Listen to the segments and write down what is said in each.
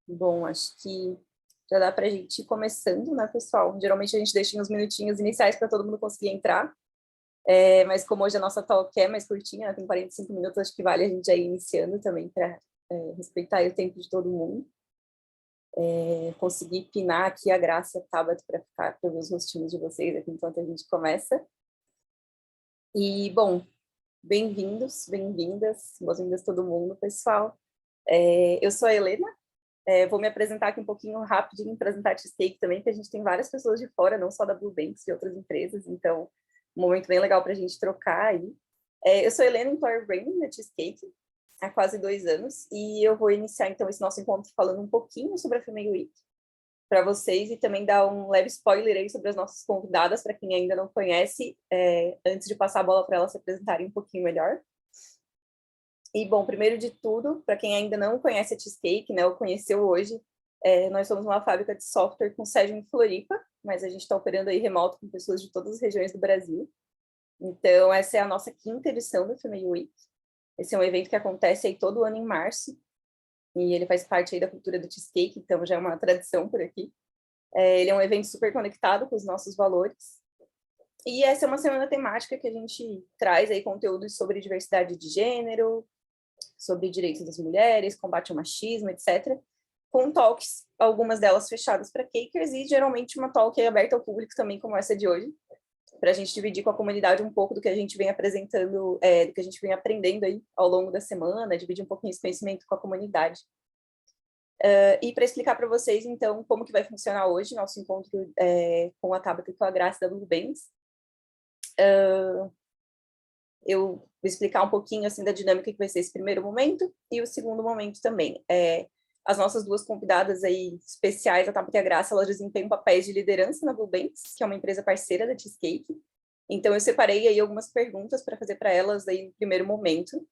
Bom, acho que já dá para a gente ir começando, né, pessoal? Geralmente a gente deixa uns minutinhos iniciais para todo mundo conseguir entrar, mas como hoje a nossa talk é mais curtinha, né, tem 45 minutos, acho que vale a gente já ir iniciando também para respeitar aí o tempo de todo mundo. Conseguir pinar aqui a Graça e a Tabata para ver os rostinhos de vocês aqui enquanto a gente começa. E, bom, bem-vindos, bem-vindas, boas-vindas todo mundo, pessoal. Eu sou a Helena. Vou me apresentar aqui um pouquinho rapidinho, apresentar a Cheesecake também, que a gente tem várias pessoas de fora, não só da Bluebanks, de outras empresas, então um momento bem legal para a gente trocar aí. Eu sou Helena, Employer Branding da Cheesecake, há quase 2 anos, e eu vou iniciar então esse nosso encontro falando um pouquinho sobre a Female Week para vocês e também dar um leve spoiler aí sobre as nossas convidadas, para quem ainda não conhece, antes de passar a bola para elas se apresentarem um pouquinho melhor. E, bom, primeiro de tudo, para quem ainda não conhece a Cheesecake, né, ou conheceu hoje, nós somos uma fábrica de software com sede em Floripa, mas a gente está operando aí remoto com pessoas de todas as regiões do Brasil. Então, essa é a nossa 5ª edição do Female Week. Esse é um evento que acontece aí todo ano em março, e ele faz parte aí da cultura do Cheesecake, então já é uma tradição por aqui. Ele é um evento super conectado com os nossos valores. E essa é uma semana temática que a gente traz aí conteúdos sobre diversidade de gênero, sobre direitos das mulheres, combate ao machismo, etc., com talks, algumas delas fechadas para cakers, e geralmente uma talk aberta ao público também, como essa de hoje, para a gente dividir com a comunidade um pouco do que a gente vem apresentando, do que a gente vem aprendendo aí ao longo da semana, dividir um pouquinho esse conhecimento com a comunidade. E para explicar para vocês, então, como que vai funcionar hoje nosso encontro com a Tabata e com a Graça da Bluebanks. Eu vou explicar um pouquinho assim da dinâmica que vai ser esse primeiro momento e o segundo momento também. As nossas duas convidadas aí especiais, a Tabata e a Graça, elas desempenham papéis de liderança na Bluebanks, que é uma empresa parceira da Cheesecake. Então eu separei aí algumas perguntas para fazer para elas aí no primeiro momento,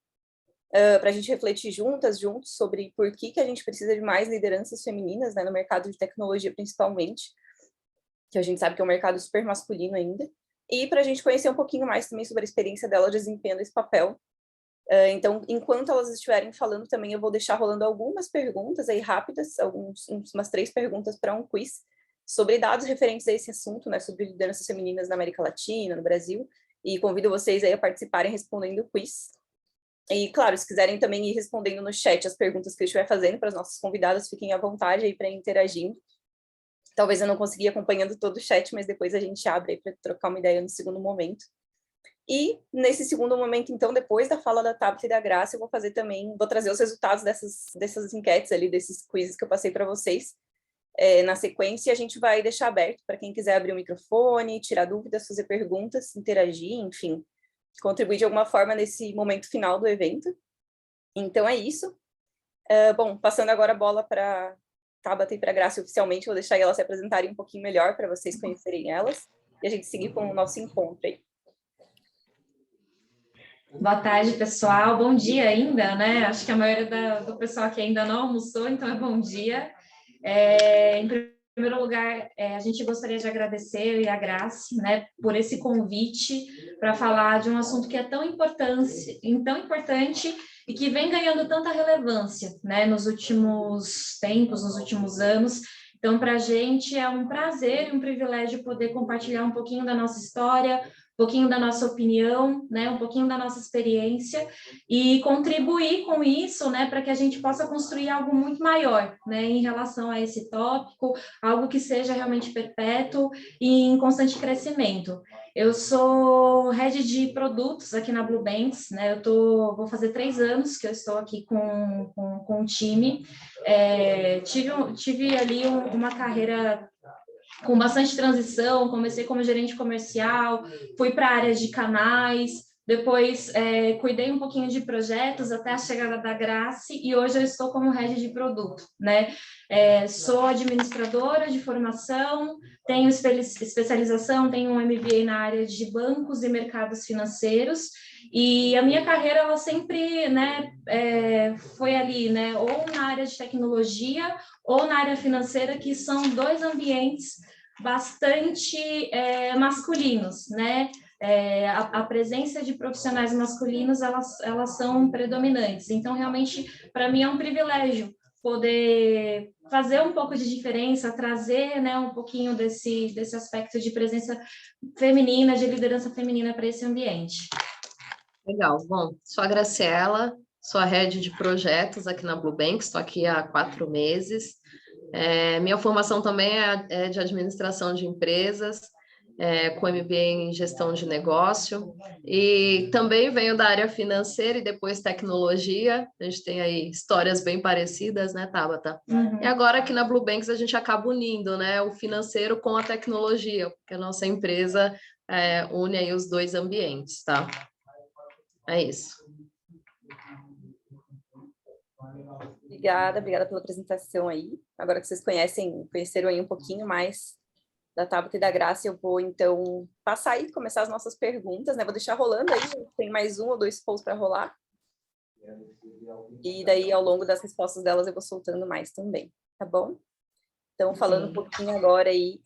para a gente refletir juntos sobre por que a gente precisa de mais lideranças femininas, né, no mercado de tecnologia principalmente, que a gente sabe que é um mercado super masculino ainda. E para a gente conhecer um pouquinho mais também sobre a experiência dela desempenhando esse papel. Então, enquanto elas estiverem falando também, eu vou deixar rolando algumas perguntas aí rápidas, umas 3 perguntas para um quiz, sobre dados referentes a esse assunto, né, sobre lideranças femininas na América Latina, no Brasil, e convido vocês aí a participarem respondendo o quiz. E, claro, se quiserem também ir respondendo no chat as perguntas que eu estiver fazendo para as nossas convidadas, fiquem à vontade aí para ir interagindo. Talvez eu não consiga ir acompanhando todo o chat, mas depois a gente abre aí para trocar uma ideia no segundo momento. E nesse segundo momento, então, depois da fala da Tabata e da Graça, eu vou trazer os resultados dessas enquetes ali, desses quizzes que eu passei para vocês. Na sequência, a gente vai deixar aberto para quem quiser abrir o microfone, tirar dúvidas, fazer perguntas, interagir, enfim, contribuir de alguma forma nesse momento final do evento. Então é isso. Bom, passando agora a bola para Tabata e para a Graça oficialmente, vou deixar elas se apresentarem um pouquinho melhor para vocês conhecerem elas e a gente seguir com o nosso encontro aí. Boa tarde, pessoal. Bom dia ainda, né? Acho que a maioria do pessoal aqui ainda não almoçou, então é bom dia. Em primeiro lugar, a gente gostaria de agradecer a Grace, né, por esse convite para falar de um assunto que é tão importante e que vem ganhando tanta relevância, né, nos últimos tempos, nos últimos anos. Então, para a gente é um prazer e um privilégio poder compartilhar um pouquinho da nossa história, um pouquinho da nossa opinião, né, um pouquinho da nossa experiência e contribuir com isso, né, para que a gente possa construir algo muito maior, né, em relação a esse tópico, algo que seja realmente perpétuo e em constante crescimento. Eu sou head de produtos aqui na Bluebanks, né, vou fazer 3 anos que eu estou aqui com o time. Tive ali uma carreira com bastante transição, comecei como gerente comercial, fui para a área de canais, depois cuidei um pouquinho de projetos até a chegada da Grace e hoje eu estou como head de produto, né? Sou administradora de formação, tenho especialização, tenho um MBA na área de bancos e mercados financeiros e a minha carreira ela sempre, né, foi ali, né, ou na área de tecnologia ou na área financeira, que são 2 ambientes bastante masculinos, né? A presença de profissionais masculinos, elas são predominantes. Então, realmente, para mim é um privilégio poder fazer um pouco de diferença, trazer, né, um pouquinho desse aspecto de presença feminina, de liderança feminina para esse ambiente. Legal. Bom, sou a Graciela, sou a head de projetos aqui na Bluebank, estou aqui há 4 meses. Minha formação também é de administração de empresas, com MBA em gestão de negócio, e também venho da área financeira e depois tecnologia. A gente tem aí histórias bem parecidas, né, Tabata? Uhum. E agora aqui na Bluebanks a gente acaba unindo, né, o financeiro com a tecnologia, porque a nossa empresa une aí os dois ambientes, tá? É isso. Obrigada pela apresentação aí. Agora que vocês conheceram aí um pouquinho mais da Tabata e da Graça, eu vou então passar aí, começar as nossas perguntas, né? Vou deixar rolando aí, tem mais 1 ou 2 polls para rolar. E daí, ao longo das respostas delas, eu vou soltando mais também, tá bom? Então, falando um pouquinho agora aí,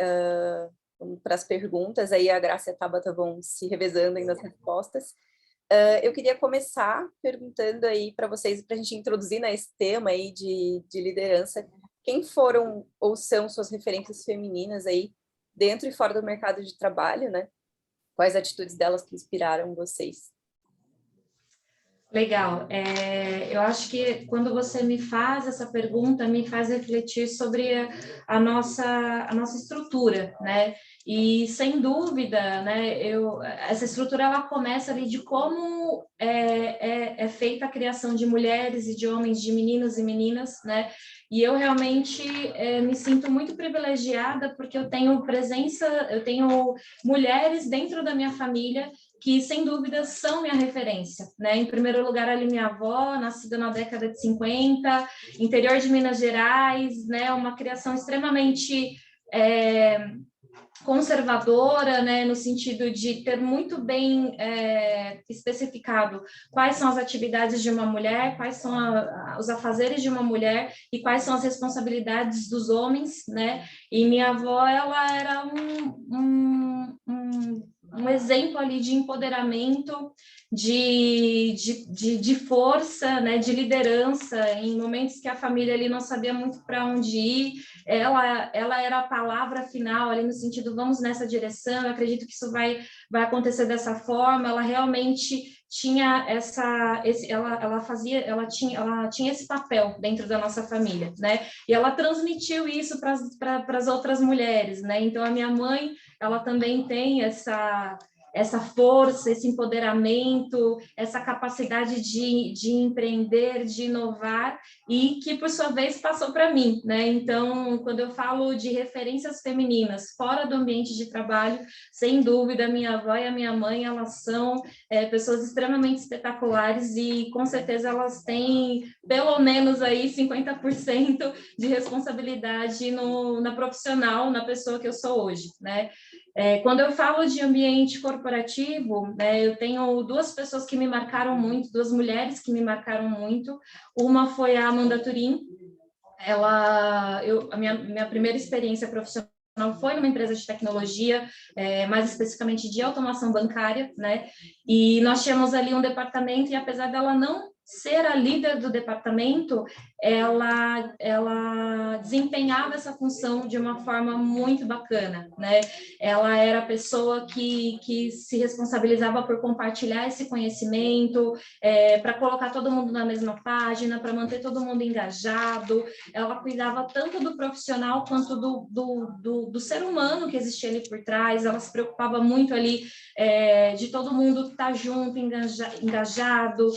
vamos para as perguntas, aí a Graça e a Tabata vão se revezando aí nas respostas. Eu queria começar perguntando aí para vocês, para a gente introduzir nesse tema aí de liderança, quem foram ou são suas referências femininas aí dentro e fora do mercado de trabalho, né? Quais atitudes delas que inspiraram vocês? Legal. Eu acho que quando você me faz essa pergunta, me faz refletir sobre a nossa estrutura, né? E, sem dúvida, né, essa estrutura ela começa ali de como é feita a criação de mulheres e de homens, de meninos e meninas, né? E eu realmente me sinto muito privilegiada porque eu tenho mulheres dentro da minha família que, sem dúvida, são minha referência, né? Em primeiro lugar, ali minha avó, nascida na década de 50, interior de Minas Gerais, né? Uma criação extremamente conservadora, né, no sentido de ter muito bem especificado quais são as atividades de uma mulher, quais são os afazeres de uma mulher e quais são as responsabilidades dos homens, né? E minha avó, ela era um exemplo ali de empoderamento, de força, né, de liderança, em momentos que a família ali não sabia muito para onde ir. Ela era a palavra final ali no sentido, vamos nessa direção, eu acredito que isso vai acontecer dessa forma. Ela realmente tinha ela tinha esse papel dentro da nossa família, né? E ela transmitiu isso para as outras mulheres, né? Então a minha mãe, ela também tem essa força, esse empoderamento, essa capacidade de empreender, de inovar, e que, por sua vez, passou para mim, né? Então, quando eu falo de referências femininas fora do ambiente de trabalho, sem dúvida, a minha avó e a minha mãe, elas são pessoas extremamente espetaculares e, com certeza, elas têm pelo menos aí 50% de responsabilidade na profissional, na pessoa que eu sou hoje, né? Quando eu falo de ambiente corporativo, né, eu tenho 2 pessoas que me marcaram muito, 2 mulheres que me marcaram muito. Uma foi a Amanda Turin. A minha primeira experiência profissional foi numa empresa de tecnologia, mais especificamente de automação bancária, né? E nós tínhamos ali um departamento, e apesar dela não ser a líder do departamento, ela desempenhava essa função de uma forma muito bacana, né? Ela era a pessoa que se responsabilizava por compartilhar esse conhecimento, para colocar todo mundo na mesma página, para manter todo mundo engajado. Ela cuidava tanto do profissional quanto do ser humano que existia ali por trás. Ela se preocupava muito ali de todo mundo estar junto, engajado,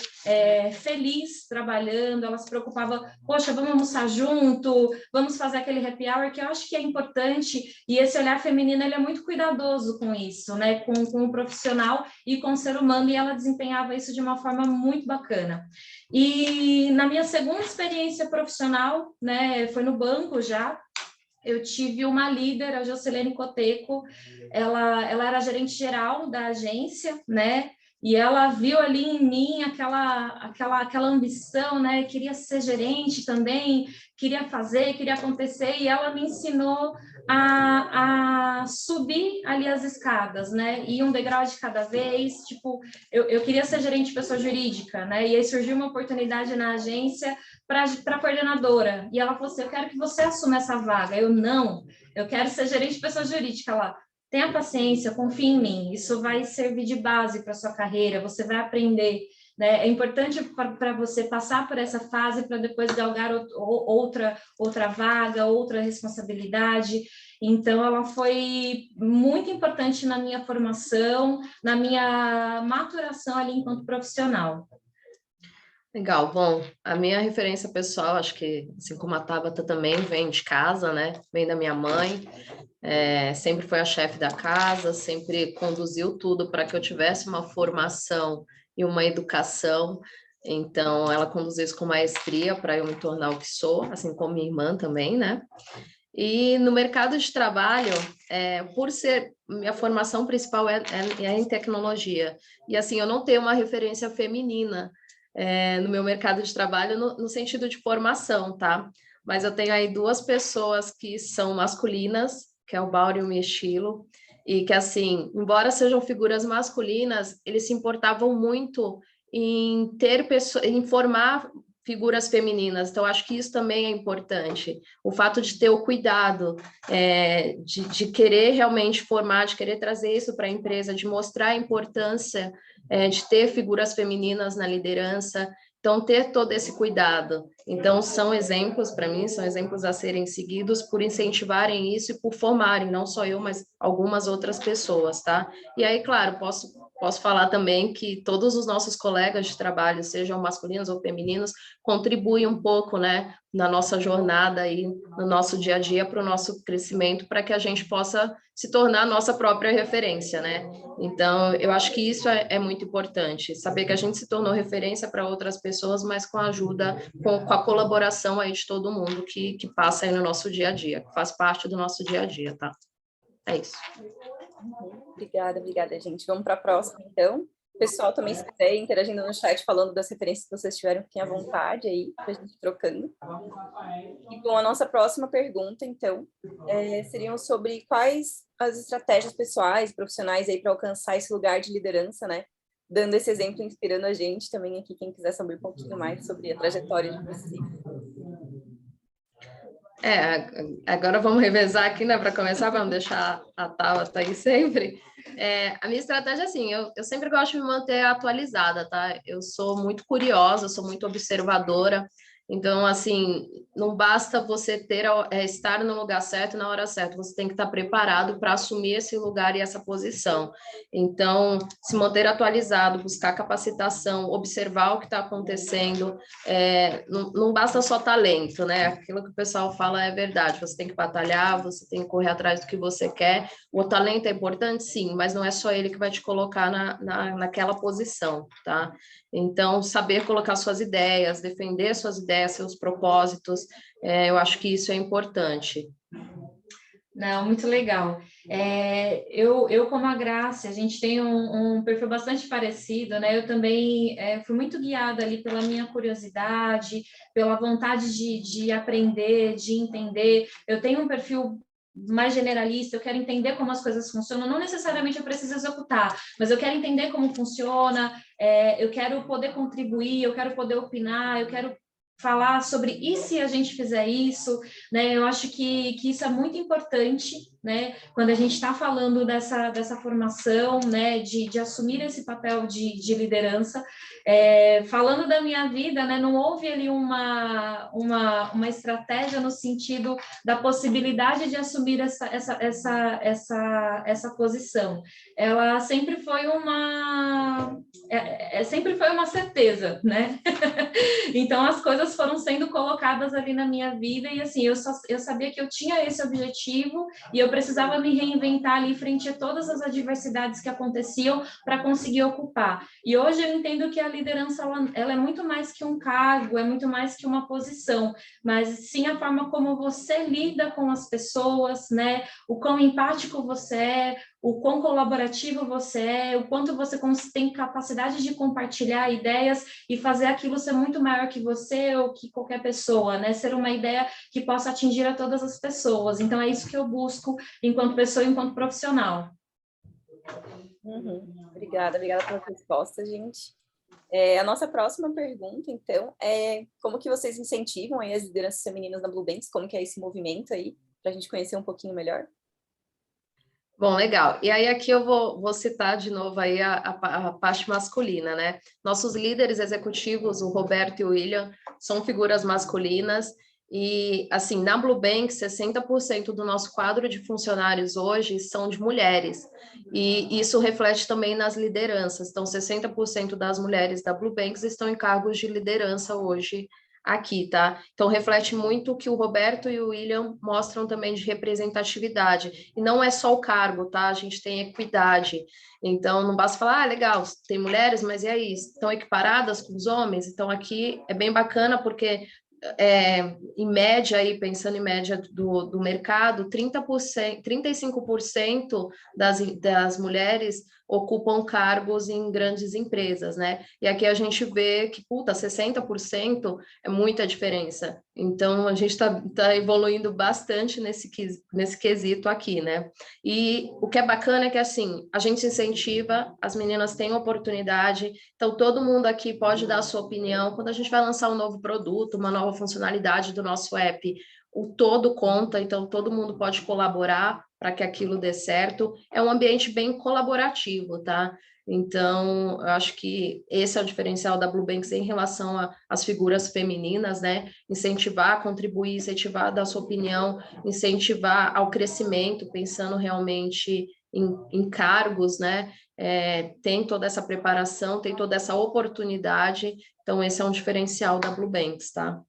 feliz trabalhando. Ela se preocupava, poxa, vamos almoçar junto, vamos fazer aquele happy hour, que eu acho que é importante, e esse olhar feminino, ele é muito cuidadoso com isso, né, com o profissional e com o ser humano, e ela desempenhava isso de uma forma muito bacana. E na minha segunda experiência profissional, né, foi no banco já, eu tive uma líder, a Jocelene Coteco. Ela era gerente geral da agência, né? E ela viu ali em mim aquela ambição, né? Queria ser gerente também, queria fazer, queria acontecer, e ela me ensinou a subir ali as escadas, né? E um degrau de cada vez. Tipo, eu queria ser gerente de pessoa jurídica, né? E aí surgiu uma oportunidade na agência para a coordenadora. E ela falou assim, eu quero que você assuma essa vaga. Eu, não, eu quero ser gerente de pessoa jurídica lá. Tenha paciência, confie em mim, isso vai servir de base para a sua carreira, você vai aprender, né? É importante para você passar por essa fase para depois galgar outra vaga, outra responsabilidade. Então, ela foi muito importante na minha formação, na minha maturação ali enquanto profissional. Legal, bom, a minha referência pessoal, acho que assim como a Tabata também vem de casa, né? Vem da minha mãe, sempre foi a chefe da casa, sempre conduziu tudo para que eu tivesse uma formação e uma educação. Então, ela conduziu isso com maestria para eu me tornar o que sou, assim como minha irmã também, né? E no mercado de trabalho, por ser minha formação principal é em tecnologia, e assim, eu não tenho uma referência feminina no meu mercado de trabalho no sentido de formação, tá? Mas eu tenho aí duas pessoas que são masculinas, que é o Bauri e o Michilo, e que assim, embora sejam figuras masculinas, eles se importavam muito em ter pessoas, em formar figuras femininas, então acho que isso também é importante, o fato de ter o cuidado, de querer realmente formar, de querer trazer isso para a empresa, de mostrar a importância de ter figuras femininas na liderança, então ter todo esse cuidado. Então são exemplos para mim, são exemplos a serem seguidos por incentivarem isso e por formarem, não só eu, mas algumas outras pessoas, tá? E aí, claro, posso falar também que todos os nossos colegas de trabalho, sejam masculinos ou femininos, contribuem um pouco, né, na nossa jornada aí, no nosso dia a dia, para o nosso crescimento, para que a gente possa se tornar a nossa própria referência, né? Então, eu acho que isso é muito importante, saber que a gente se tornou referência para outras pessoas, mas com a ajuda, com a colaboração aí de todo mundo que passa aí no nosso dia a dia, que faz parte do nosso dia a dia, tá? É isso. Obrigada, gente. Vamos para a próxima, então. Pessoal, também se quiser interagindo no chat, falando das referências que vocês tiveram, fiquem à vontade aí, para a gente ir trocando. E, bom, a nossa próxima pergunta, então, seriam sobre quais as estratégias pessoais, profissionais aí para alcançar esse lugar de liderança, né? Dando esse exemplo, inspirando a gente também aqui, quem quiser saber um pouquinho mais sobre a trajetória de vocês. Agora vamos revezar aqui, né, para começar, vamos deixar a Tabata aí sempre. A minha estratégia, assim, eu sempre gosto de me manter atualizada, tá? Eu sou muito curiosa, sou muito observadora, então, assim, não basta você estar no lugar certo na hora certa, você tem que estar preparado para assumir esse lugar e essa posição. Então, se manter atualizado, buscar capacitação, observar o que está acontecendo, não basta só talento, né? Aquilo que o pessoal fala é verdade, você tem que batalhar, você tem que correr atrás do que você quer. O talento é importante, sim, mas não é só ele que vai te colocar naquela posição, tá? Então, saber colocar suas ideias, defender suas ideias, seus propósitos, eu acho que isso é importante. Não, muito legal. Eu como a Grace, a gente tem um perfil bastante parecido, né? Eu também fui muito guiada ali pela minha curiosidade, pela vontade de aprender, de entender. Eu tenho um perfil mais generalista, eu quero entender como as coisas funcionam, não necessariamente eu preciso executar, mas eu quero entender como funciona, eu quero poder contribuir, eu quero poder opinar, eu quero falar sobre e se a gente fizer isso, né? Eu acho que isso é muito importante, né? Quando a gente está falando dessa formação, né? De assumir esse papel de liderança. Falando da minha vida, né? Não houve ali uma estratégia no sentido da possibilidade de assumir essa posição. Ela sempre foi sempre foi uma certeza, né? Então, as coisas foram sendo colocadas ali na minha vida e, assim, eu sabia que eu tinha esse objetivo e eu precisava me reinventar ali frente a todas as adversidades que aconteciam para conseguir ocupar. E hoje eu entendo que a liderança, ela é muito mais que um cargo, é muito mais que uma posição, mas sim a forma como você lida com as pessoas, né? O quão empático você é, o quão colaborativo você é, o quanto você tem capacidade de compartilhar ideias e fazer aquilo ser muito maior que você ou que qualquer pessoa, né? Ser uma ideia que possa atingir a todas as pessoas. Então, é isso que eu busco enquanto pessoa e enquanto profissional. Obrigada pela resposta, gente. A nossa próxima pergunta, então, é como que vocês incentivam aí as lideranças femininas na Blue Banks? Como que é esse movimento aí, para a gente conhecer um pouquinho melhor? Bom, legal. E aí aqui eu vou citar de novo aí a parte masculina, né? Nossos líderes executivos, o Roberto e o William, são figuras masculinas e, assim, na Blue Bank, 60% do nosso quadro de funcionários hoje são de mulheres. E isso reflete também nas lideranças. Então, 60% das mulheres da Blue Banks estão em cargos de liderança hoje aqui, tá? Então, reflete muito o que o Roberto e o William mostram também de representatividade. E não é só o cargo, tá? A gente tem equidade. Então, não basta falar, legal, tem mulheres, mas e aí? Estão equiparadas com os homens? Então, aqui é bem bacana porque em média, aí, pensando em média do mercado, 30%, 35% das mulheres ocupam cargos em grandes empresas, né? E aqui a gente vê que, 60% é muita diferença. Então, a gente tá evoluindo bastante nesse quesito aqui, né? E o que é bacana é que, assim, a gente incentiva, as meninas têm oportunidade, então todo mundo aqui pode dar a sua opinião. Quando a gente vai lançar um novo produto, uma nova funcionalidade do nosso app, o todo conta, então todo mundo pode colaborar para que aquilo dê certo. É um ambiente bem colaborativo, tá? Então, eu acho que esse é o diferencial da Blue Banks em relação às figuras femininas, né? Incentivar, contribuir, incentivar a dar sua opinião, incentivar ao crescimento, pensando realmente em cargos, né? Tem toda essa preparação, tem toda essa oportunidade, então esse é um diferencial da Blue Banks, tá?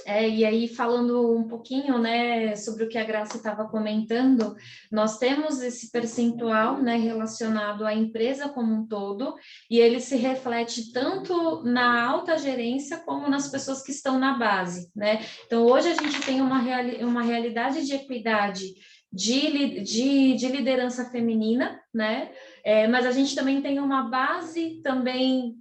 E aí, falando um pouquinho, né, sobre o que a Graça estava comentando, nós temos esse percentual, né, relacionado à empresa como um todo, e ele se reflete tanto na alta gerência como nas pessoas que estão na base, né? Então, hoje a gente tem uma realidade de equidade de liderança feminina, né? Mas a gente também tem uma base também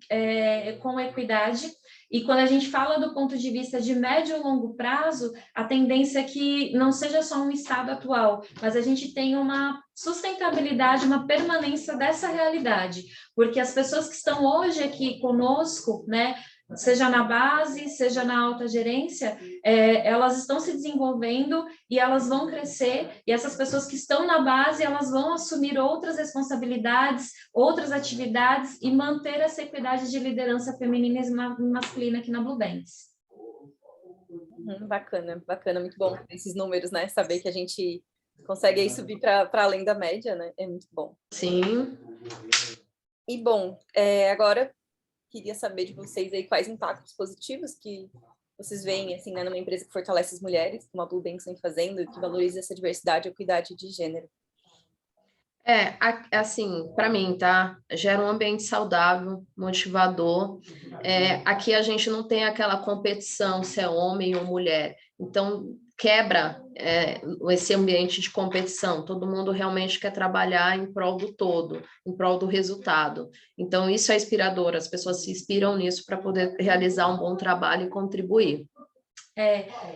com equidade. E quando a gente fala do ponto de vista de médio e longo prazo, a tendência é que não seja só um estado atual, mas a gente tenha uma sustentabilidade, uma permanência dessa realidade, porque as pessoas que estão hoje aqui conosco, né, seja na base, seja na alta gerência, elas estão se desenvolvendo e elas vão crescer, e essas pessoas que estão na base, elas vão assumir outras responsabilidades, outras atividades e manter essa equidade de liderança feminina e masculina aqui na Blue Banks. Bacana, bacana, muito bom esses números, né? Saber que a gente consegue aí subir para além da média, né? É muito bom. Sim. E bom, agora queria saber de vocês aí quais impactos positivos que vocês veem, assim, né, numa empresa que fortalece as mulheres, como a Blue Banks vem fazendo, que valoriza essa diversidade e equidade de gênero. Assim, para mim, tá? Gera um ambiente saudável, motivador. Aqui a gente não tem aquela competição se é homem ou mulher. Então, quebra esse ambiente de competição. Todo mundo realmente quer trabalhar em prol do todo, em prol do resultado. Então, isso é inspirador. As pessoas se inspiram nisso para poder realizar um bom trabalho e contribuir.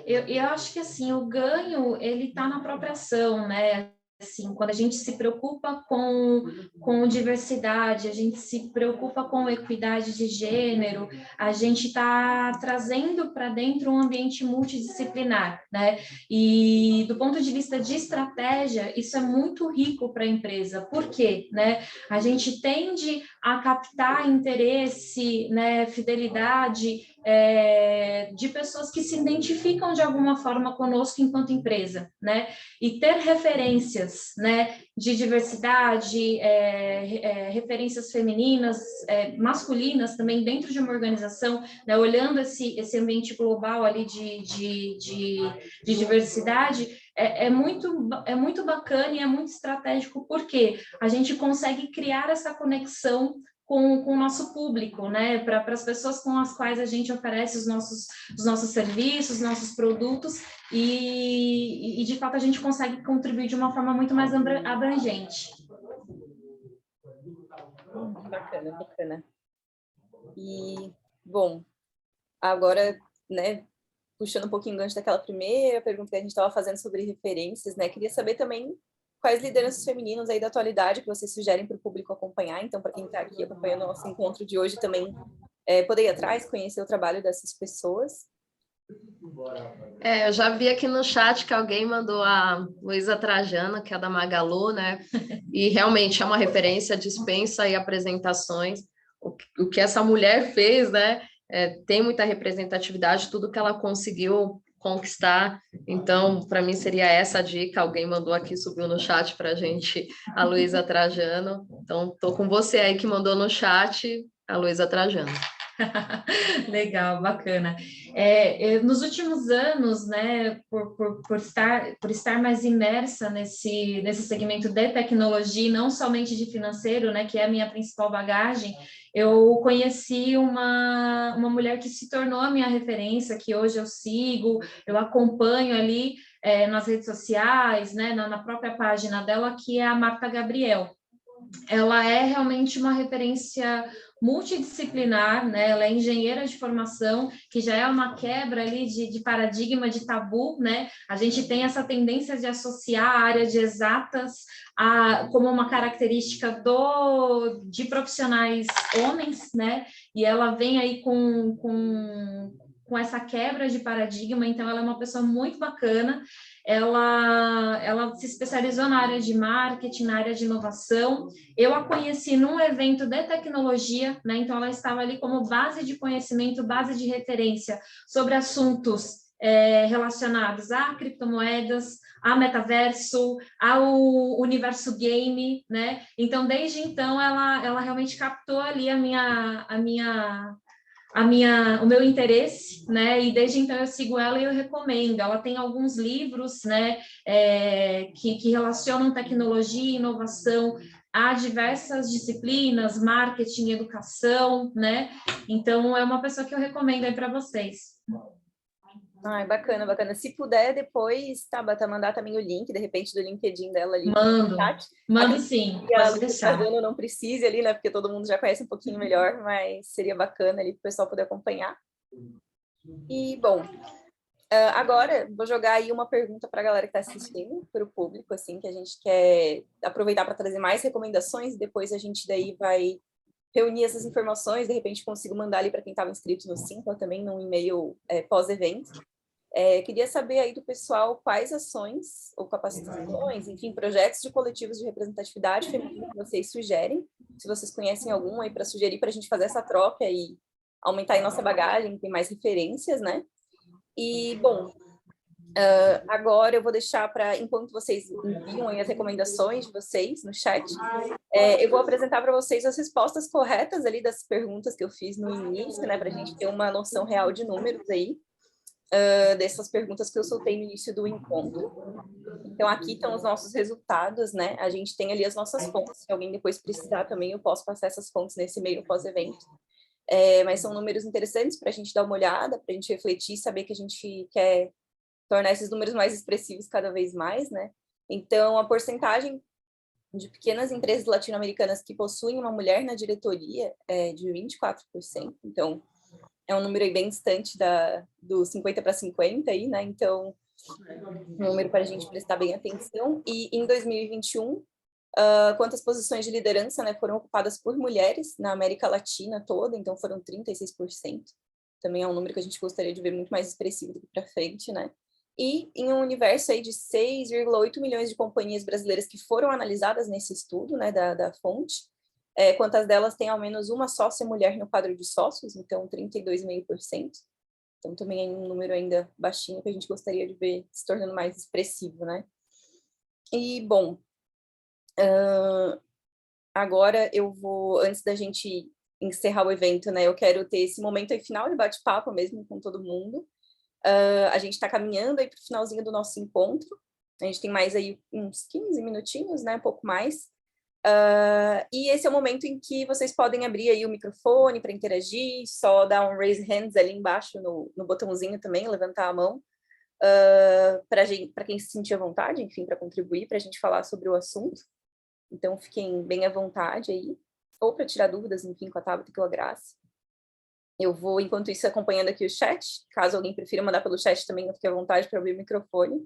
Eu acho que, assim, o ganho, ele está na própria ação, né? Assim, quando a gente se preocupa com diversidade, a gente se preocupa com equidade de gênero, a gente está trazendo para dentro um ambiente multidisciplinar, né? E do ponto de vista de estratégia, isso é muito rico para a empresa. Por quê? Né? A gente tende a captar interesse, né, fidelidade, de pessoas que se identificam de alguma forma conosco enquanto empresa, né? E ter referências, né, de diversidade, referências femininas, masculinas também dentro de uma organização, né, olhando esse ambiente global ali de diversidade, é muito bacana e é muito estratégico, porque a gente consegue criar essa conexão com o nosso público, né? Para as pessoas com as quais a gente oferece os nossos serviços, nossos produtos, e de fato a gente consegue contribuir de uma forma muito mais abrangente. Bacana, bacana. E, bom, agora, né, puxando um pouquinho o gancho daquela primeira pergunta que a gente estava fazendo sobre referências, né, queria saber também quais lideranças femininas aí da atualidade que vocês sugerem para o público acompanhar. Então, para quem está aqui acompanhando o nosso encontro de hoje também poder ir atrás, conhecer o trabalho dessas pessoas. Eu já vi aqui no chat que alguém mandou a Luísa Trajano, que é da Magalu, né? E realmente é uma referência, dispensa aí apresentações. O que essa mulher fez, né? Tem muita representatividade, tudo que ela conseguiu conquistar. Então, para mim, seria essa a dica. Alguém mandou aqui, subiu no chat para a gente, a Luísa Trajano. Então, estou com você aí que mandou no chat, a Luísa Trajano. Legal, bacana. Nos últimos anos, né, por estar mais imersa nesse segmento de tecnologia, não somente de financeiro, né, que é a minha principal bagagem, eu conheci uma mulher que se tornou a minha referência, que hoje eu sigo, eu acompanho ali nas redes sociais, né, na própria página dela, que é a Marta Gabriel. Ela é realmente uma referência multidisciplinar, né? Ela é engenheira de formação, que já é uma quebra ali de paradigma, de tabu, né? A gente tem essa tendência de associar a área de exatas como uma característica de profissionais homens, né? E ela vem aí com essa quebra de paradigma, então ela é uma pessoa muito bacana. Ela se especializou na área de marketing, na área de inovação. Eu a conheci num evento de tecnologia, né? Então ela estava ali como base de conhecimento, base de referência sobre assuntos relacionados a criptomoedas, a metaverso, ao universo game, né? Então, desde então, ela realmente captou ali o meu interesse, né? E desde então eu sigo ela e eu recomendo. Ela tem alguns livros, né? Que relacionam tecnologia e inovação a diversas disciplinas, marketing, educação, né? Então é uma pessoa que eu recomendo aí para vocês. Ai, bacana, bacana. Se puder, depois, Tabata, mandar também o link, de repente, do LinkedIn dela ali. Mando sim, pode deixar. Eu não precise ali, né? Porque todo mundo já conhece um pouquinho melhor, mas seria bacana ali para o pessoal poder acompanhar. E, bom, agora vou jogar aí uma pergunta para a galera que está assistindo, para o público, assim, que a gente quer aproveitar para trazer mais recomendações, e depois a gente daí vai reunir essas informações, de repente consigo mandar ali para quem estava inscrito no Simpla também, num e-mail pós-evento. Queria saber aí do pessoal quais ações ou capacitações, enfim, projetos de coletivos de representatividade feminina que vocês sugerem, se vocês conhecem algum aí para sugerir para a gente fazer essa troca e aumentar aí nossa bagagem, ter mais referências, né? E, bom, agora eu vou deixar para, enquanto vocês enviam aí as recomendações de vocês no chat, eu vou apresentar para vocês as respostas corretas ali das perguntas que eu fiz no início, né, para a gente ter uma noção real de números aí, dessas perguntas que eu soltei no início do encontro. Então, aqui estão os nossos resultados, né? A gente tem ali as nossas fontes. Se alguém depois precisar também, eu posso passar essas fontes nesse e-mail pós-evento. Mas são números interessantes para a gente dar uma olhada, para a gente refletir, saber que a gente quer tornar esses números mais expressivos cada vez mais, né? Então, a porcentagem de pequenas empresas latino-americanas que possuem uma mulher na diretoria é de 24%. Então, é um número bem distante do 50 para 50 aí, né? Então, um número para a gente prestar bem atenção. E em 2021, quantas posições de liderança, né, foram ocupadas por mulheres na América Latina toda? Então, foram 36%. Também é um número que a gente gostaria de ver muito mais expressivo daqui para frente, né? E em um universo aí de 6,8 milhões de companhias brasileiras que foram analisadas nesse estudo, né, da fonte, quantas delas têm ao menos uma sócia mulher no quadro de sócios? Então, 32,5%. Então, também é um número ainda baixinho que a gente gostaria de ver se tornando mais expressivo, né? E, bom, agora eu vou, antes da gente encerrar o evento, né, eu quero ter esse momento aí final de bate-papo mesmo com todo mundo. A gente está caminhando aí para o finalzinho do nosso encontro. A gente tem mais aí uns 15 minutinhos, né, um pouco mais. E esse é o momento em que vocês podem abrir aí o microfone para interagir, só dar um raise hands ali embaixo no botãozinho também, levantar a mão, para quem se sentir à vontade, enfim, para contribuir, para a gente falar sobre o assunto. Então, fiquem bem à vontade aí, ou para tirar dúvidas, enfim, com a Tabata que eu agradeço. Eu vou, enquanto isso, acompanhando aqui o chat. Caso alguém prefira mandar pelo chat também, eu fique à vontade para abrir o microfone.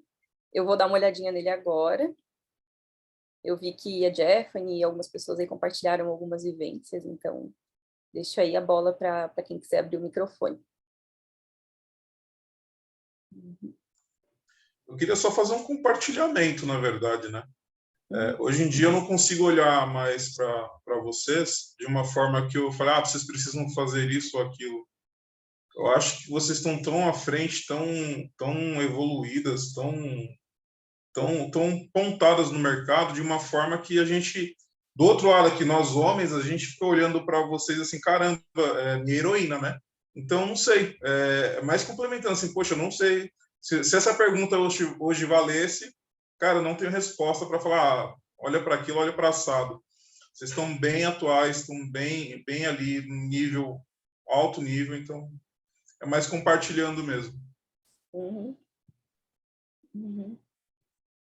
Eu vou dar uma olhadinha nele agora. Eu vi que a Jeffany e algumas pessoas aí compartilharam algumas vivências, então deixo aí a bola para quem quiser abrir o microfone. Eu queria só fazer um compartilhamento, na verdade, né? Hoje em dia eu não consigo olhar mais para vocês de uma forma que eu fale, vocês precisam fazer isso ou aquilo. Eu acho que vocês estão tão à frente, tão evoluídas, tão pontadas no mercado de uma forma que a gente, do outro lado aqui, nós homens, a gente fica olhando para vocês assim, caramba, minha heroína, né? Então, não sei, mais complementando assim, poxa, eu não sei, se essa pergunta hoje valesse, cara, eu não tenho resposta para falar, olha para aquilo, olha para assado. Vocês estão bem atuais, estão bem ali, no nível, alto nível, então é mais compartilhando mesmo. Uhum. Uhum.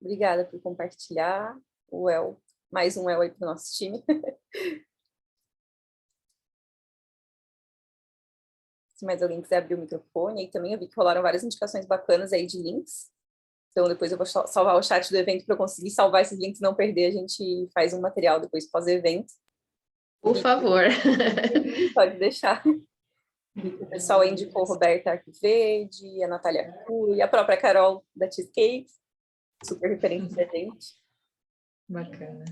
Obrigada por compartilhar. O El, mais um El aí para o nosso time. Se mais alguém quiser abrir o microfone, aí também eu vi que rolaram várias indicações bacanas aí de links. Então depois eu vou salvar o chat do evento para eu conseguir salvar esses links e não perder. A gente faz um material depois pós-evento. Por favor. Pode deixar. O pessoal aí indicou Roberta Arquiverde, a Natália Arcuri, a própria Carol da Cheesecake, super referente da gente. Bacana.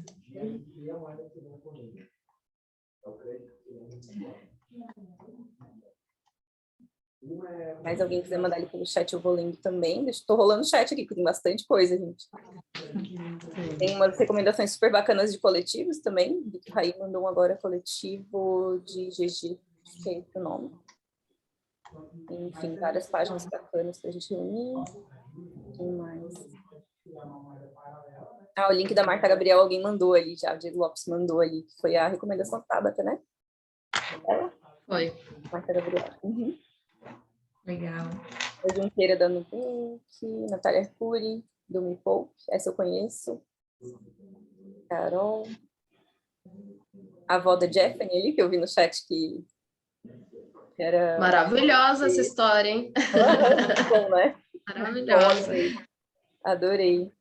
Mas alguém quiser mandar ali pelo chat, eu vou lendo também. Estou rolando o chat aqui, porque tem bastante coisa, gente. Tem umas recomendações super bacanas de coletivos também. O Raí mandou um agora coletivo de GG, acho que é esse o nome. Enfim, várias páginas bacanas para a gente reunir. Quem mais? O link da Marta Gabriel alguém mandou ali já, o Diego Lopes mandou ali, que foi a recomendação da Tabata, né? Foi. Marta Gabriel. Uhum. Legal. A Junqueira da Nubank, Natália Arcuri, do Me Poupe, essa eu conheço. Carol. A avó da Jeffany ali, que eu vi no chat que era... Maravilhosa essa história, hein? Muito bom, né? Maravilhosa. Bom, adorei.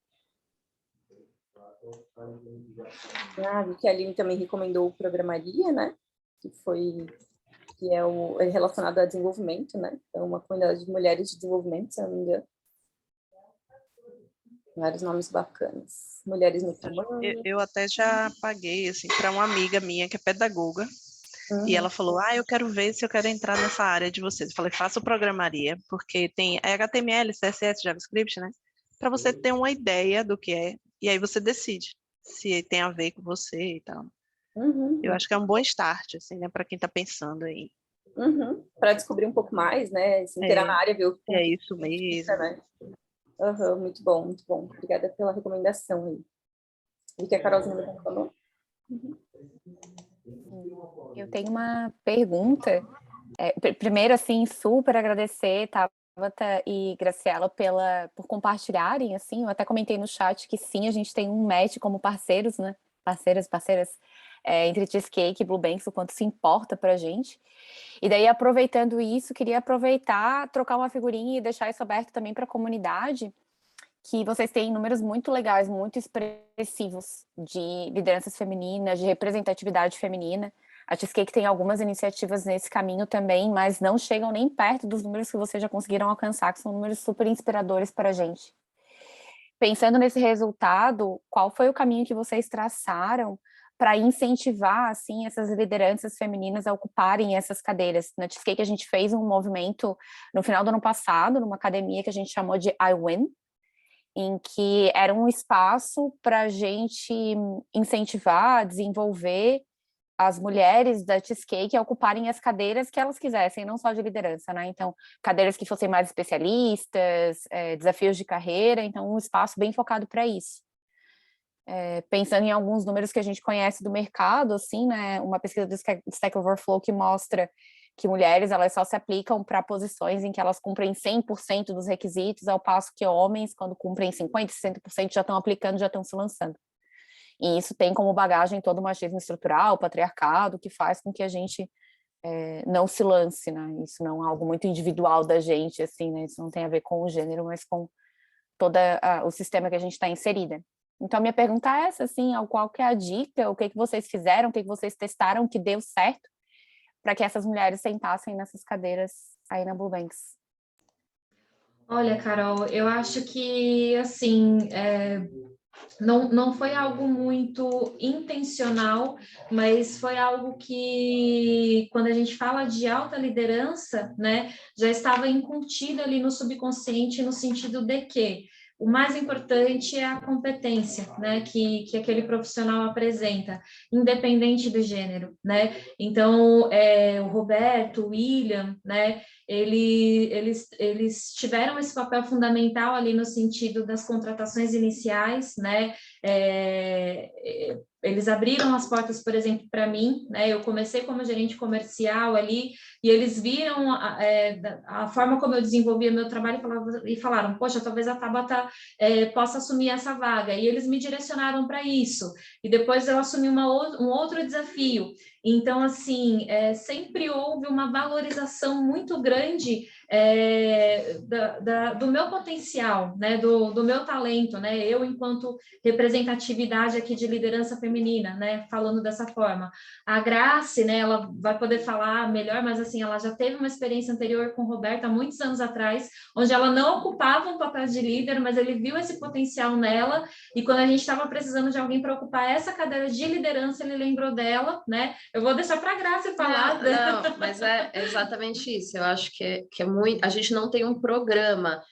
Vi que a Aline também recomendou o Programaria, né? Que é relacionado a desenvolvimento, né? É uma comunidade de mulheres de desenvolvimento, se eu não me engano. Vários nomes bacanas. Mulheres no comando. Eu até já paguei, assim, para uma amiga minha que é pedagoga. E ela falou, eu quero ver se eu quero entrar nessa área de vocês. Eu falei, faça o Programaria, porque tem HTML, CSS, JavaScript, né? Para você ter uma ideia do que é, e aí você decide se tem a ver com você e tal. Eu acho que é um bom start, assim, né? Para quem está pensando aí. Para descobrir um pouco mais, né? Se inteirar na área, ver o que é isso mesmo. Né? Muito bom, muito bom. Obrigada pela recomendação aí. E que a Carolzinha também falou. Eu tenho uma pergunta. Primeiro, assim, super agradecer, Tabata e Graciela por compartilharem, assim, eu até comentei no chat que sim, a gente tem um match como parceiros, né? Parceiras, entre Cheesecake e Blue Banks, o quanto se importa pra gente. E daí, aproveitando isso, queria trocar uma figurinha e deixar isso aberto também para a comunidade, que vocês têm números muito legais, muito expressivos de lideranças femininas, de representatividade feminina. A Cheesecake tem algumas iniciativas nesse caminho também, mas não chegam nem perto dos números que vocês já conseguiram alcançar, que são números super inspiradores para a gente. Pensando nesse resultado, qual foi o caminho que vocês traçaram para incentivar, assim, essas lideranças femininas a ocuparem essas cadeiras? Na Cheesecake a gente fez um movimento no final do ano passado, numa academia que a gente chamou de I Win, em que era um espaço para a gente incentivar, desenvolver as mulheres da Cheesecake a ocuparem as cadeiras que elas quisessem, não só de liderança, né? Então, cadeiras que fossem mais especialistas, desafios de carreira, então um espaço bem focado para isso. Pensando em alguns números que a gente conhece do mercado, assim, né? Uma pesquisa do Stack Overflow que mostra que mulheres, elas só se aplicam para posições em que elas cumprem 100% dos requisitos, ao passo que homens, quando cumprem 50%, 60%, já estão aplicando, já estão se lançando. E isso tem como bagagem todo o machismo estrutural, o patriarcado, que faz com que a gente não se lance, né? Isso não é algo muito individual da gente, assim, né? Isso não tem a ver com o gênero, mas com todo o sistema que a gente está inserida. Então, a minha pergunta é essa, assim, qual que é a dica, o que vocês fizeram, o que vocês testaram que deu certo, para que essas mulheres sentassem nessas cadeiras aí na Blue Banks? Olha, Carol, eu acho que, assim, não foi algo muito intencional, mas foi algo que, quando a gente fala de alta liderança, né, já estava incutido ali no subconsciente, no sentido de que o mais importante é a competência, né, que aquele profissional apresenta, independente do gênero, né? Então, o Roberto, o William, né, eles tiveram esse papel fundamental ali no sentido das contratações iniciais, né? Eles abriram as portas, por exemplo, para mim, né? Eu comecei como gerente comercial ali, e eles viram a forma como eu desenvolvia meu trabalho e falaram, poxa, talvez a Tabata possa assumir essa vaga, e eles me direcionaram para isso, e depois eu assumi um outro desafio. Então, assim, sempre houve uma valorização muito grande do meu potencial, né, do meu talento, né, eu enquanto representatividade aqui de liderança feminina, né, falando dessa forma. A Grace, né, ela vai poder falar melhor, mas assim, ela já teve uma experiência anterior com Roberta há muitos anos atrás, onde ela não ocupava um papel de líder, mas ele viu esse potencial nela, e quando a gente estava precisando de alguém para ocupar essa cadeira de liderança, ele lembrou dela, né? Eu vou deixar para a Grace falar. Não, mas é exatamente isso. Eu acho que é muito. A gente não tem um programa.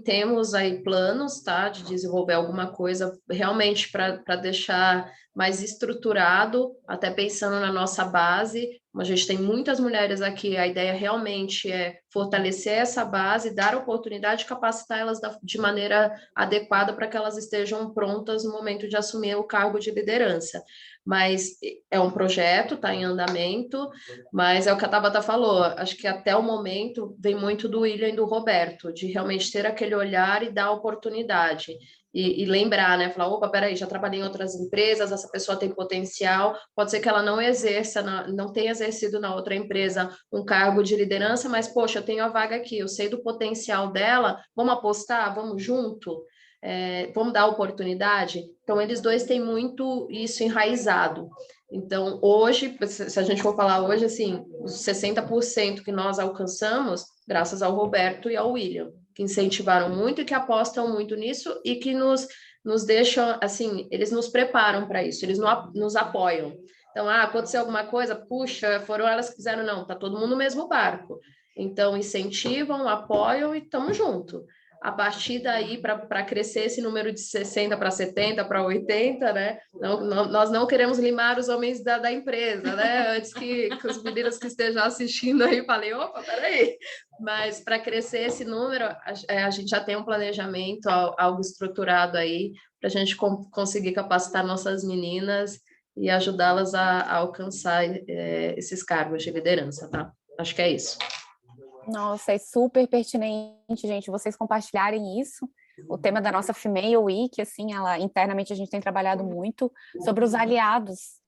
Temos aí planos, tá, de desenvolver alguma coisa realmente para deixar mais estruturado, até pensando na nossa base. A gente tem muitas mulheres aqui, a ideia realmente é fortalecer essa base, dar oportunidade de capacitar elas de maneira adequada para que elas estejam prontas no momento de assumir o cargo de liderança. Mas é um projeto, está em andamento, mas é o que a Tabata falou, acho que até o momento vem muito do William e do Roberto, de realmente ter aquele olhar e dar oportunidade. E lembrar, né? Falar, opa, peraí, já trabalhei em outras empresas, essa pessoa tem potencial, pode ser que ela não exerça, não tenha exercido na outra empresa um cargo de liderança, mas, poxa, eu tenho a vaga aqui, eu sei do potencial dela, vamos apostar, vamos junto? Vamos dar oportunidade? Então, eles dois têm muito isso enraizado. Então, hoje, se a gente for falar hoje, assim, os 60% que nós alcançamos, graças ao Roberto e ao William, que incentivaram muito e que apostam muito nisso e que nos deixam, assim, eles nos preparam para isso, eles nos apoiam. Então, aconteceu alguma coisa, puxa, foram elas que fizeram, não, tá todo mundo no mesmo barco. Então, incentivam, apoiam e estamos juntos. A partir daí, para crescer esse número de 60 para 70, para 80, né? Nós não queremos limar os homens da empresa, né? Antes que os meninos que estejam assistindo aí falem, opa, peraí. Mas para crescer esse número, a gente já tem um planejamento, algo estruturado aí, para a gente conseguir capacitar nossas meninas e ajudá-las a alcançar esses cargos de liderança, tá? Acho que é isso. Nossa, é super pertinente, gente, vocês compartilharem isso. O tema da nossa Female Week, assim, internamente a gente tem trabalhado muito sobre os aliados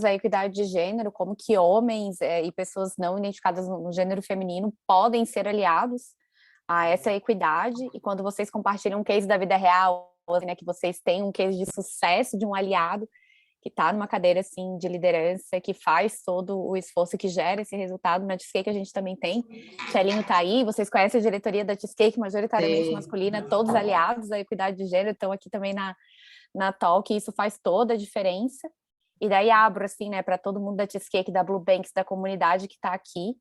à equidade de gênero, como que homens e pessoas não identificadas no gênero feminino podem ser aliados a essa equidade. E quando vocês compartilham um case da vida real, né, que vocês têm um case de sucesso de um aliado que está numa cadeira assim de liderança, que faz todo o esforço que gera esse resultado. Na Cheesecake a gente também tem. Chelinho está aí, vocês conhecem a diretoria da Cheesecake, majoritariamente masculina, todos aliados à equidade de gênero, estão aqui também na Talk, e isso faz toda a diferença. E daí abro assim, né, para todo mundo da Cheesecake, da Blue Banks, da comunidade que está aqui,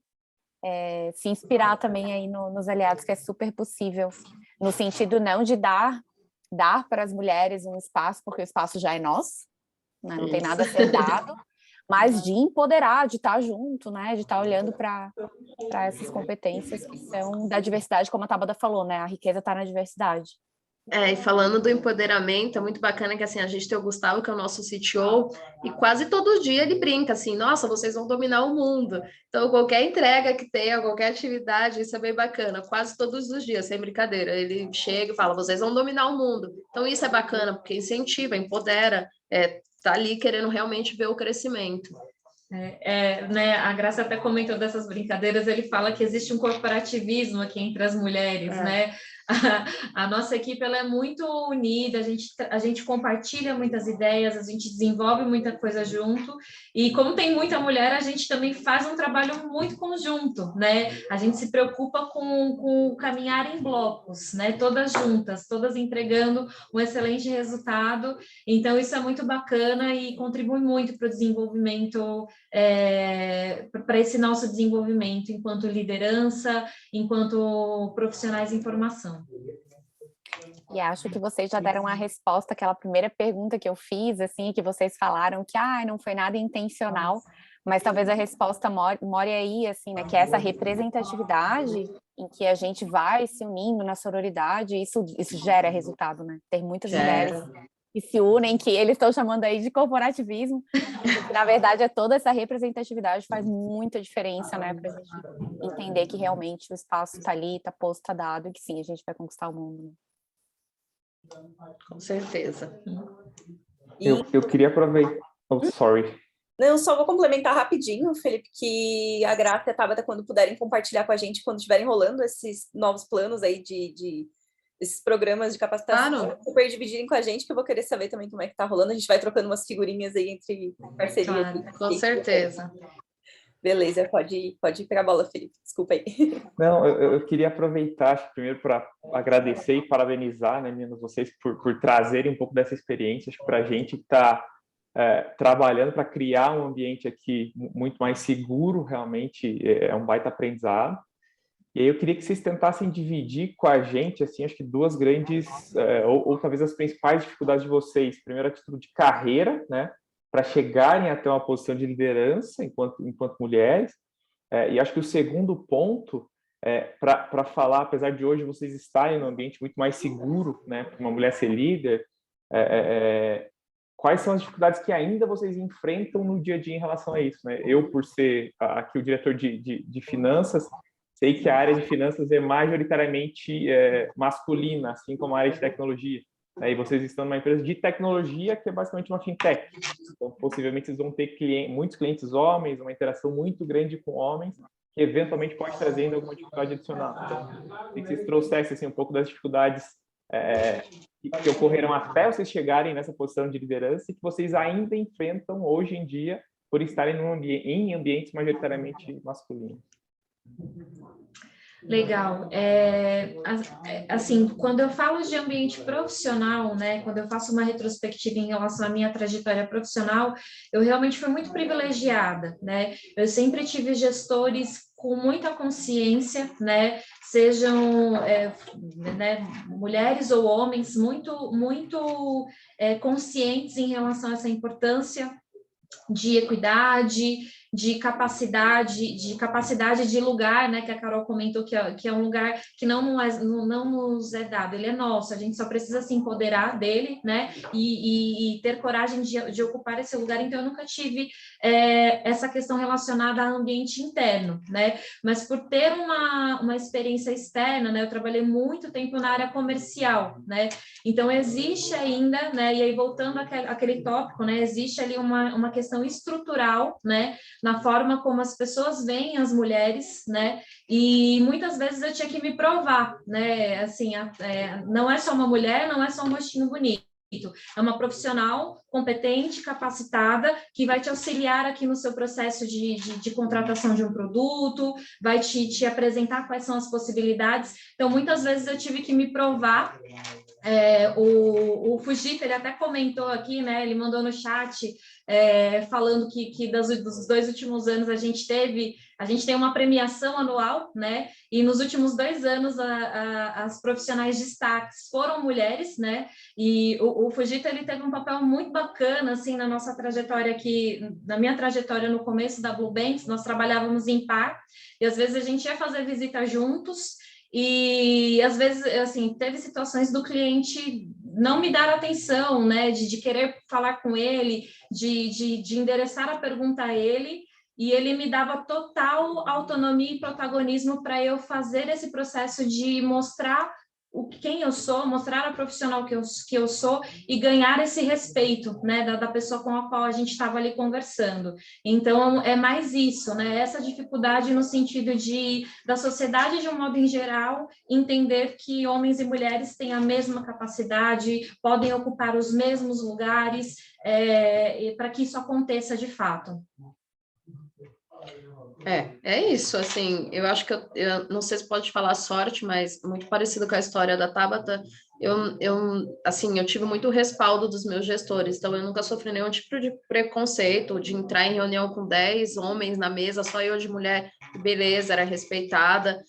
se inspirar também aí nos aliados, que é super possível, no sentido não de dar para as mulheres um espaço, porque o espaço já é nosso, né? Não tem nada a ser dado, mas de empoderar, de estar junto, né? De estar olhando para essas competências que são da diversidade, como a Tabata falou, né? A riqueza está na diversidade. E falando do empoderamento, é muito bacana que assim, a gente tem o Gustavo, que é o nosso CTO, e quase todo dia ele brinca assim, nossa, vocês vão dominar o mundo. Então, qualquer entrega que tenha, qualquer atividade, isso é bem bacana, quase todos os dias, sem brincadeira. Ele chega e fala, vocês vão dominar o mundo. Então, isso é bacana, porque incentiva, empodera, tá ali querendo realmente ver o crescimento. Né, a Graça até comentou dessas brincadeiras, ele fala que existe um corporativismo aqui entre as mulheres, né? A nossa equipe ela é muito unida, a gente compartilha muitas ideias, a gente desenvolve muita coisa junto, e como tem muita mulher, a gente também faz um trabalho muito conjunto, né? A gente se preocupa com caminhar em blocos, né? Todas juntas, todas entregando um excelente resultado, então isso é muito bacana e contribui muito para o desenvolvimento, para esse nosso desenvolvimento enquanto liderança, enquanto profissionais em formação. E acho que vocês já deram a resposta àquela primeira pergunta que eu fiz, assim, que vocês falaram que não foi nada intencional, mas talvez a resposta more aí, assim, né, que é essa representatividade em que a gente vai se unindo na sororidade, isso gera resultado, né? Ter muitas mulheres que se unem, que eles estão chamando aí de corporativismo, que na verdade é toda essa representatividade faz muita diferença, né, para a gente entender que realmente o espaço está ali, está posto, está dado, e que sim, a gente vai conquistar o mundo. Né? Com certeza. Eu queria aproveitar... Oh, sorry. Eu só vou complementar rapidinho, Felipe, que a Grata e a Tabata, quando puderem compartilhar com a gente, quando estiverem rolando esses novos planos aí esses programas de capacitação, super dividirem com a gente, que eu vou querer saber também como é que tá rolando. A gente vai trocando umas figurinhas aí entre parcerias. Claro, com certeza. Beleza, pode ir pegar a bola, Felipe. Desculpa aí. Não, eu queria aproveitar primeiro para agradecer e parabenizar, né, meninas, vocês por trazerem um pouco dessa experiência. Acho que para a gente está trabalhando para criar um ambiente aqui muito mais seguro, realmente é um baita aprendizado. E aí eu queria que vocês tentassem dividir com a gente, assim, acho que duas grandes, ou talvez as principais dificuldades de vocês. Primeiro, a título de carreira, né, para chegarem até uma posição de liderança enquanto mulheres. E acho que o segundo ponto, para falar, apesar de hoje vocês estarem num ambiente muito mais seguro, né, para uma mulher ser líder, quais são as dificuldades que ainda vocês enfrentam no dia a dia em relação a isso, né? Eu, por ser aqui o diretor de finanças, sei que a área de finanças é majoritariamente masculina, assim como a área de tecnologia. E vocês estão numa empresa de tecnologia que é basicamente uma fintech. Então, possivelmente, vocês vão ter muitos clientes homens, uma interação muito grande com homens, que eventualmente pode trazer ainda alguma dificuldade adicional. Então, que vocês trouxessem assim, um pouco das dificuldades que ocorreram até vocês chegarem nessa posição de liderança e que vocês ainda enfrentam hoje em dia por estarem em ambientes majoritariamente masculinos. Legal. Assim, quando eu falo de ambiente profissional, né, quando eu faço uma retrospectiva em relação à minha trajetória profissional, eu realmente fui muito privilegiada, né? Eu sempre tive gestores com muita consciência, né? Sejam né, mulheres ou homens muito conscientes em relação a essa importância de equidade, de capacidade de lugar, né, que a Carol comentou que é um lugar que não nos é dado, ele é nosso, a gente só precisa se empoderar dele, né, e ter coragem de ocupar esse lugar. Então eu nunca tive essa questão relacionada ao ambiente interno, né, mas por ter uma experiência externa, né, eu trabalhei muito tempo na área comercial, né, então existe ainda, né, e aí voltando àquele tópico, né, existe ali uma questão estrutural, né, na forma como as pessoas veem as mulheres, né, e muitas vezes eu tinha que me provar, né, assim, não é só uma mulher, não é só um rostinho bonito, é uma profissional competente, capacitada, que vai te auxiliar aqui no seu processo de contratação de um produto, vai te apresentar quais são as possibilidades. Então, muitas vezes eu tive que me provar. O Fujita, ele até comentou aqui, né, ele mandou no chat, falando que dos 2 últimos anos a gente tem uma premiação anual, né, e nos últimos 2 anos as profissionais destaques foram mulheres, né, e o Fujita, ele teve um papel muito bacana, assim, na nossa trajetória aqui, na minha trajetória no começo da Blue Banks, nós trabalhávamos em par, e às vezes a gente ia fazer visita juntos, e às vezes, assim, teve situações do cliente não me dar atenção, né, de querer falar com ele, de endereçar a pergunta a ele, e ele me dava total autonomia e protagonismo para eu fazer esse processo de mostrar quem eu sou, mostrar a profissional que eu sou e ganhar esse respeito, né, da pessoa com a qual a gente estava ali conversando. Então, é mais isso, né, essa dificuldade no sentido da sociedade, de um modo em geral, entender que homens e mulheres têm a mesma capacidade, podem ocupar os mesmos lugares, para que isso aconteça de fato. É isso, assim, eu acho que eu não sei se pode falar sorte, mas muito parecido com a história da Tabata, assim, eu tive muito respaldo dos meus gestores, então eu nunca sofri nenhum tipo de preconceito, de entrar em reunião com 10 homens na mesa, só eu de mulher, beleza, era respeitada.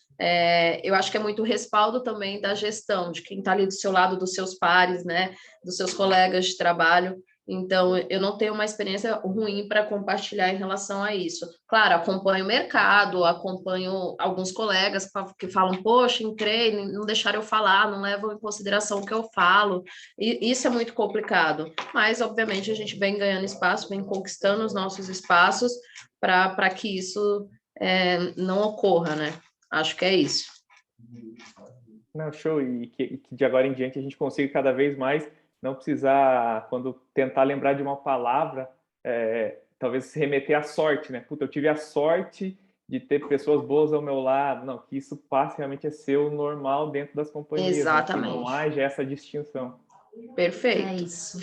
Eu acho que é muito respaldo também da gestão, de quem está ali do seu lado, dos seus pares, né, dos seus colegas de trabalho. Então, eu não tenho uma experiência ruim para compartilhar em relação a isso. Claro, acompanho o mercado, acompanho alguns colegas que falam, poxa, entrei, não deixaram eu falar, não levam em consideração o que eu falo. E isso é muito complicado. Mas, obviamente, a gente vem ganhando espaço, vem conquistando os nossos espaços para que isso não ocorra, né? Acho que é isso. Não, show. E que de agora em diante a gente consiga cada vez mais não precisar, quando tentar lembrar de uma palavra, talvez se remeter à sorte, né? Puta, eu tive a sorte de ter pessoas boas ao meu lado. Não, que isso passe realmente a ser o normal dentro das companhias. Exatamente. Né? Que não haja essa distinção. Perfeito. É isso.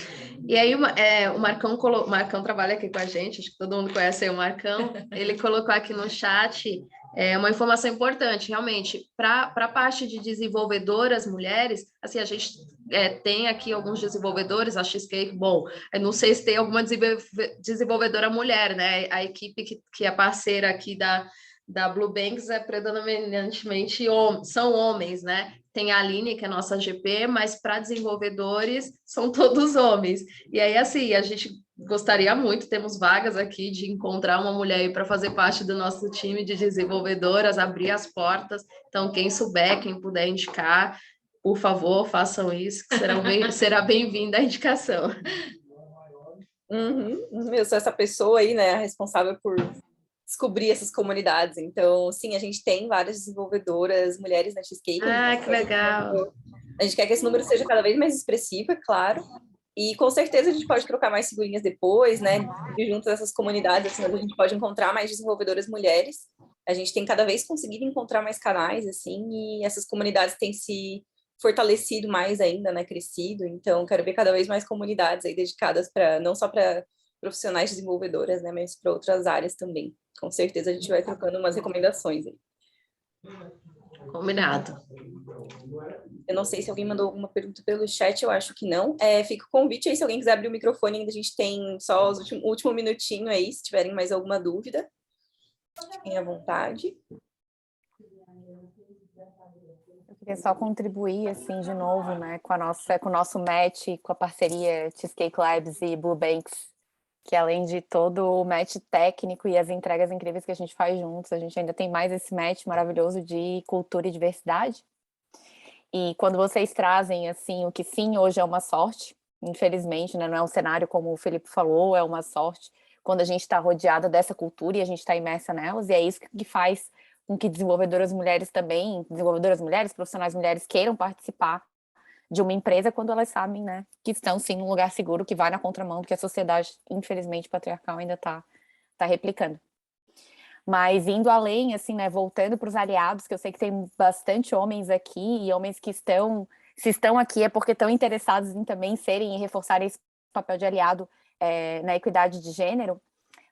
E aí o Marcão trabalha aqui com a gente, acho que todo mundo conhece aí o Marcão, ele colocou aqui no chat uma informação importante, realmente, para a parte de desenvolvedoras mulheres, assim, a gente tem aqui alguns desenvolvedores, a Cheesecake, bom, eu não sei se tem alguma desenvolvedora mulher, né, a equipe que é parceira aqui da Blue Banks é predominantemente são homens, né? Tem a Aline, que é nossa GP, mas para desenvolvedores são todos homens. E aí, assim, a gente gostaria muito, temos vagas aqui de encontrar uma mulher aí para fazer parte do nosso time de desenvolvedoras, abrir as portas. Então, quem souber, quem puder indicar, por favor, façam isso, que será bem-vinda a indicação. Eu sou essa pessoa aí, né, responsável por descobrir essas comunidades. Então, sim, a gente tem várias desenvolvedoras mulheres na Cheesecake. Que legal! A gente quer que esse número seja cada vez mais expressivo, é claro. E com certeza a gente pode trocar mais figurinhas depois, né? E junto dessas comunidades, assim, a gente pode encontrar mais desenvolvedoras mulheres. A gente tem cada vez conseguido encontrar mais canais, assim, e essas comunidades têm se fortalecido mais ainda, né? Crescido. Então, quero ver cada vez mais comunidades aí dedicadas para não só para profissionais desenvolvedoras, né? Mas para outras áreas também. Com certeza a gente vai trocando umas recomendações aí. Combinado. Eu não sei se alguém mandou alguma pergunta pelo chat, eu acho que não. Fica o convite aí, se alguém quiser abrir o microfone, ainda a gente tem só o último minutinho aí, se tiverem mais alguma dúvida. Fiquem à vontade. Eu queria só contribuir, assim, de novo, né, com o nosso match, com a parceria Cheesecake Labs e Blue Banks, que além de todo o match técnico e as entregas incríveis que a gente faz juntos, a gente ainda tem mais esse match maravilhoso de cultura e diversidade. E quando vocês trazem, assim, o que sim, hoje é uma sorte, infelizmente, né, não é um cenário como o Felipe falou, é uma sorte, quando a gente está rodeada dessa cultura e a gente está imersa nelas, e é isso que faz com que desenvolvedoras mulheres, profissionais mulheres queiram participar de uma empresa quando elas sabem, né, que estão sim num lugar seguro, que vai na contramão, porque a sociedade, infelizmente, patriarcal ainda tá replicando. Mas indo além, assim, né, voltando para os aliados, que eu sei que tem bastante homens aqui, e homens que se estão aqui é porque estão interessados em também serem e reforçarem esse papel de aliado na equidade de gênero,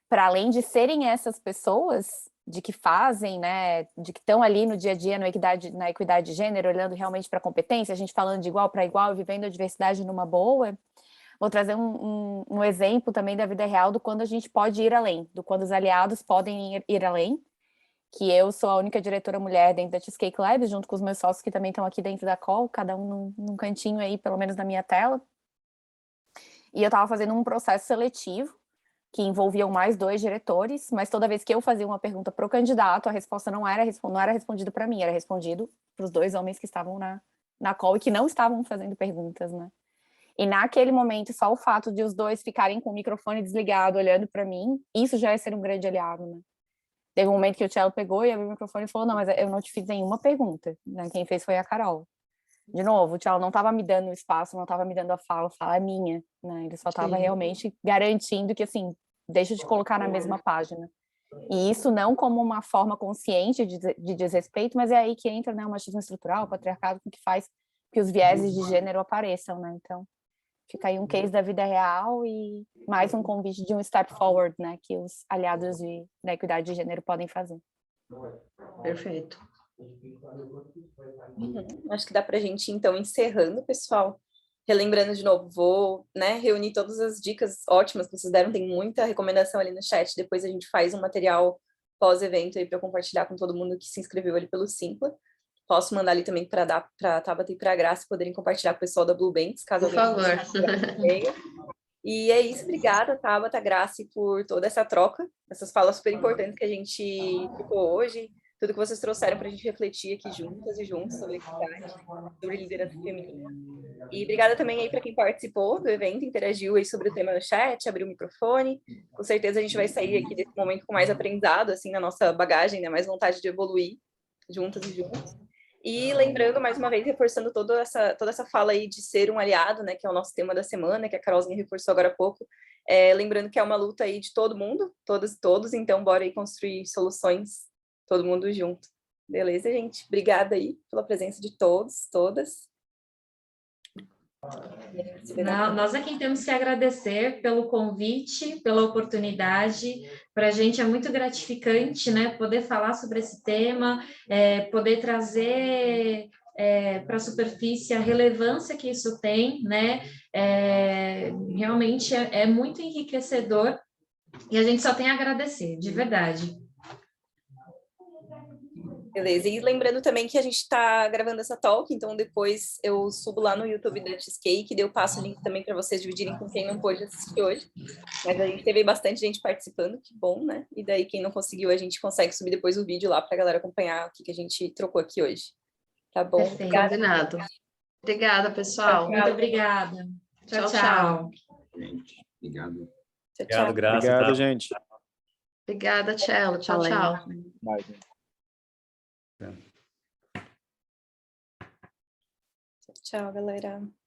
para além de serem essas pessoas de que fazem, né, de que estão ali no dia a dia na equidade de gênero, olhando realmente para a competência, a gente falando de igual para igual, vivendo a diversidade numa boa. Vou trazer um exemplo também da vida real do quando a gente pode ir além, do quando os aliados podem ir além, que eu sou a única diretora mulher dentro da Cheesecake Labs, junto com os meus sócios que também estão aqui dentro da call, cada um num cantinho aí, pelo menos na minha tela. E eu estava fazendo um processo seletivo, que envolviam mais 2 diretores, mas toda vez que eu fazia uma pergunta para o candidato, a resposta não era respondida para mim, era respondido para os 2 homens que estavam na call e que não estavam fazendo perguntas, né? E naquele momento, só o fato de os 2 ficarem com o microfone desligado, olhando para mim, isso já é ser um grande aliado, né? Teve um momento que o Tchelo pegou e abriu o microfone e falou, não, mas eu não te fiz nenhuma pergunta, né? Quem fez foi a Carol. de novo, o Tchau não estava me dando espaço, não estava me dando a fala é minha, né? Ele só estava realmente garantindo que, assim, deixa eu te colocar na mesma página. E isso não como uma forma consciente de desrespeito, mas é aí que entra, né, o machismo estrutural, o patriarcado, que faz que os vieses de gênero apareçam, né? Então, fica aí um case da vida real e mais um convite de um step forward, né, que os aliados da equidade de gênero podem fazer. Perfeito. Acho que dá para a gente, então, encerrando, pessoal. Relembrando de novo, vou, né, reunir todas as dicas ótimas que vocês deram, tem muita recomendação ali no chat, depois a gente faz um material pós-evento aí para compartilhar com todo mundo que se inscreveu ali pelo Simpla. Posso mandar ali também para dar para a Tabata e para a Graça poderem compartilhar com o pessoal da Blue Banks, caso Por alguém favor. E é isso, obrigada, Tabata, Graça, por toda essa troca, essas falas super importantes que a gente trocou hoje, tudo que vocês trouxeram para a gente refletir aqui juntas e juntos sobre equidade, sobre liderança feminina. E obrigada também aí para quem participou do evento, interagiu aí sobre o tema no chat, abriu o microfone. Com certeza a gente vai sair aqui desse momento com mais aprendizado, assim, na nossa bagagem, né? Mais vontade de evoluir juntas e juntos. E lembrando, mais uma vez, reforçando toda essa fala aí de ser um aliado, né? Que é o nosso tema da semana, que a Carolzinha reforçou agora há pouco. Lembrando que é uma luta aí de todo mundo, todas e todos, então bora aí construir soluções, todo mundo junto. Beleza, gente? Obrigada aí pela presença de todos, todas. Nós é quem temos que agradecer pelo convite, pela oportunidade. Para a gente é muito gratificante, né, poder falar sobre esse tema, poder trazer para a superfície a relevância que isso tem, né? Realmente é muito enriquecedor e a gente só tem a agradecer, de verdade. Beleza, e lembrando também que a gente está gravando essa talk, então depois eu subo lá no YouTube da Cheesecake, daí eu passo o link também para vocês dividirem com quem não pôde assistir hoje. Mas a gente teve bastante gente participando, que bom, né? E daí quem não conseguiu, a gente consegue subir depois o vídeo lá para a galera acompanhar o que a gente trocou aqui hoje. Tá bom? Perfeito. Combinado. Obrigada, pessoal. Muito obrigada. Tchau, tchau. Gente, obrigado. Tchau, tchau. Obrigado, Graça. Obrigado, Tá? gente. Obrigada, Tchelo. Tchau, tchau. Bye, gente. Tchau, galera.